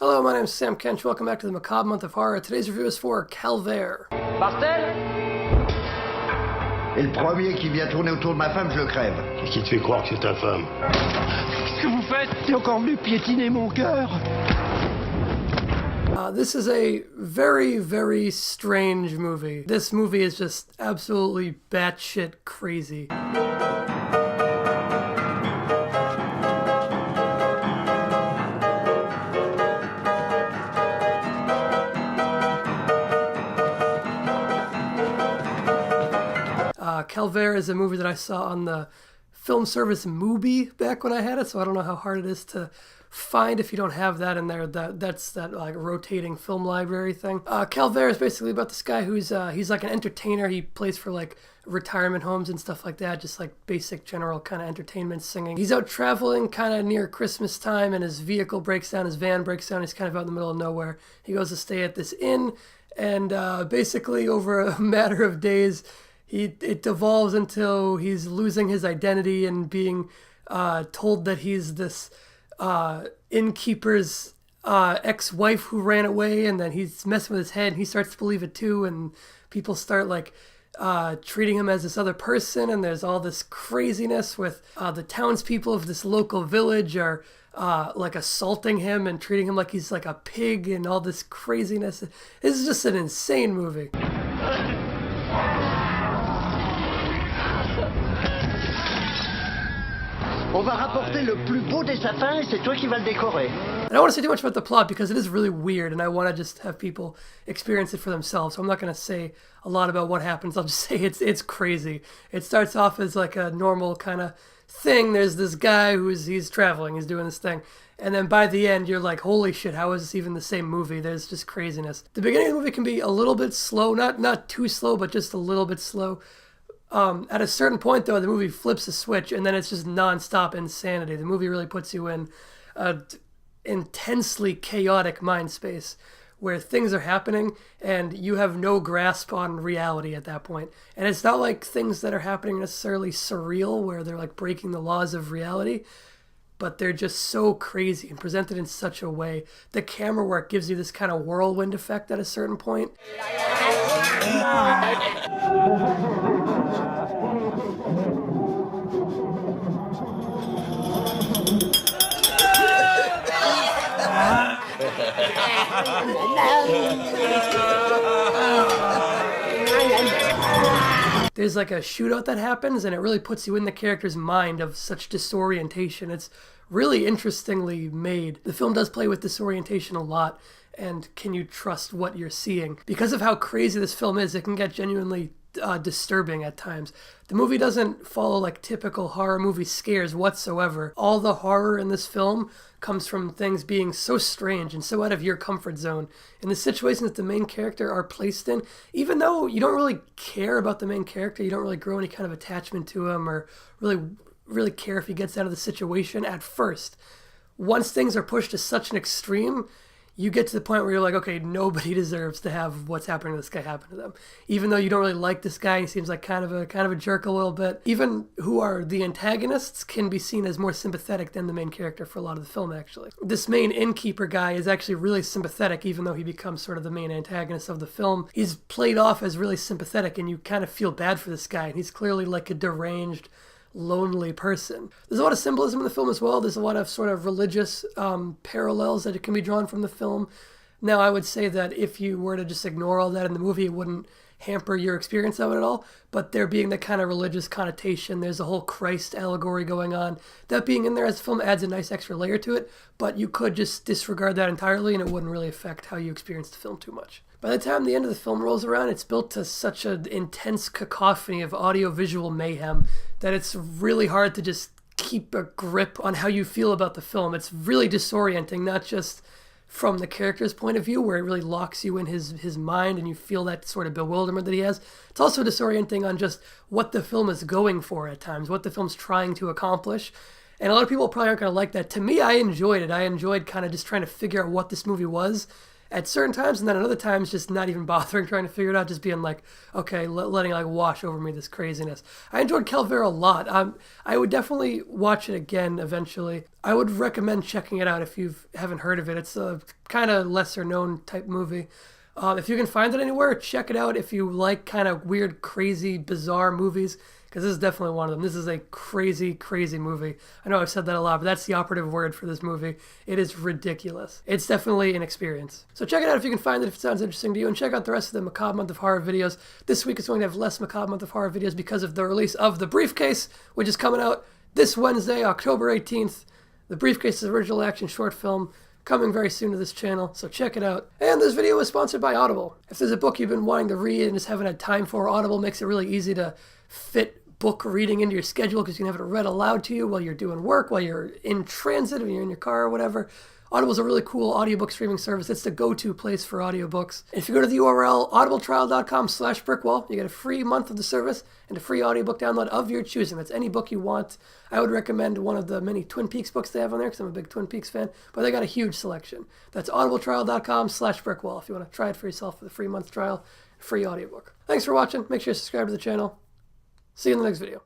Hello, my name is Sam Kench. Welcome back to the Macabre Month of Horror. Today's review is for Calvaire. Marcel? Et le premier qui vient tourner autour de ma femme, je le crève. Qu'est-ce qui te fait croire que c'est ta femme? Qu'est-ce que vous faites? T'es encore venu piétiner mon cœur. This is a very, very strange movie. This movie is just absolutely batshit crazy. Calvaire is a movie that I saw on the film service Mubi back when I had it, so I don't know how hard it is to find if you don't have that in there. That's that like rotating film library thing. Calvaire is basically about this guy who's he's like an entertainer. He plays for like retirement homes and stuff like that, just like basic general kind of entertainment singing. He's out traveling kind of near Christmas time, and his vehicle breaks down, his van breaks down. He's kind of out in the middle of nowhere. He goes to stay at this inn, and basically over a matter of days, it devolves until he's losing his identity and being told that he's this innkeeper's ex-wife who ran away, and then he's messing with his head, and he starts to believe it too, and people start like treating him as this other person, and there's all this craziness with the townspeople of this local village are like assaulting him and treating him like he's like a pig, and all this craziness. This is just an insane movie. On va rapporter le plus beau des sapins et c'est toi qui vas le décorer. I don't want to say too much about the plot because it is really weird, and I want to just have people experience it for themselves. So I'm not going to say a lot about what happens. I'll just say it's crazy. It starts off as like a normal kind of thing. There's this guy he's traveling, he's doing this thing. And then by the end, you're like, holy shit, how is this even the same movie? There's just craziness. The beginning of the movie can be a little bit slow, not too slow, but just a little bit slow. At a certain point, though, the movie flips a switch, and then it's just nonstop insanity. The movie really puts you in an intensely chaotic mind space where things are happening, and you have no grasp on reality at that point. And it's not like things that are happening necessarily surreal, where they're like breaking the laws of reality, but they're just so crazy and presented in such a way. The camera work gives you this kind of whirlwind effect at a certain point. There's like a shootout that happens, and it really puts you in the character's mind of such disorientation. It's really interestingly made. The film does play with disorientation a lot, and can you trust what you're seeing? Because of how crazy this film is, it can get genuinely disturbing at times. The movie doesn't follow like typical horror movie scares whatsoever. All the horror in this film comes from things being so strange and so out of your comfort zone. In the situations that the main character are placed in, even though you don't really care about the main character, you don't really grow any kind of attachment to him or really care if he gets out of the situation at first. Once things are pushed to such an extreme, you get to the point where you're like, okay, nobody deserves to have what's happening to this guy happen to them. Even though you don't really like this guy, he seems like kind of a jerk a little bit. Even who are the antagonists can be seen as more sympathetic than the main character for a lot of the film, actually. This main innkeeper guy is actually really sympathetic, even though he becomes sort of the main antagonist of the film. He's played off as really sympathetic, and you kind of feel bad for this guy, and he's clearly like a deranged, lonely person. There's a lot of symbolism in the film as well. There's a lot of sort of religious parallels that can be drawn from the film. Now, I would say that if you were to just ignore all that in the movie, it wouldn't hamper your experience of it at all. But there being the kind of religious connotation, there's a whole Christ allegory going on. That being in there as a film adds a nice extra layer to it, but you could just disregard that entirely and it wouldn't really affect how you experience the film too much. By the time the end of the film rolls around, it's built to such an intense cacophony of audio-visual mayhem that it's really hard to just keep a grip on how you feel about the film. It's really disorienting, not just from the character's point of view, where it really locks you in his mind and you feel that sort of bewilderment that he has. It's also disorienting on just what the film is going for at times, what the film's trying to accomplish. And a lot of people probably aren't going to like that. To me, I enjoyed it. I enjoyed kind of just trying to figure out what this movie was at certain times, and then at other times just not even bothering trying to figure it out, just being like, okay, letting like wash over me this craziness. I enjoyed Calvaire a lot. I would definitely watch it again eventually. I would recommend checking it out if you haven't heard of it. It's a kind of lesser known type movie. If you can find it anywhere, check it out if you like kind of weird, crazy, bizarre movies, because this is definitely one of them. This is a crazy, crazy movie. I know I've said that a lot, but that's the operative word for this movie. It is ridiculous. It's definitely an experience. So check it out if you can find it, if it sounds interesting to you, and check out the rest of the Macabre Month of Horror videos. This week it's going to have less Macabre Month of Horror videos because of the release of The Briefcase, which is coming out this Wednesday, October 18th. The Briefcase is an original action short film coming very soon to this channel, so check it out. And this video is sponsored by Audible. If there's a book you've been wanting to read and just haven't had time for, Audible makes it really easy to fit book reading into your schedule because you can have it read aloud to you while you're doing work, while you're in transit, or you're in your car or whatever. Audible's a really cool audiobook streaming service. It's the go-to place for audiobooks. And if you go to the URL audibletrial.com/brickwall, you get a free month of the service and a free audiobook download of your choosing. That's any book you want. I would recommend one of the many Twin Peaks books they have on there because I'm a big Twin Peaks fan, but they got a huge selection. That's audibletrial.com/brickwall if you want to try it for yourself with a free month trial, free audiobook. Thanks for watching. Make sure you subscribe to the channel. See you in the next video.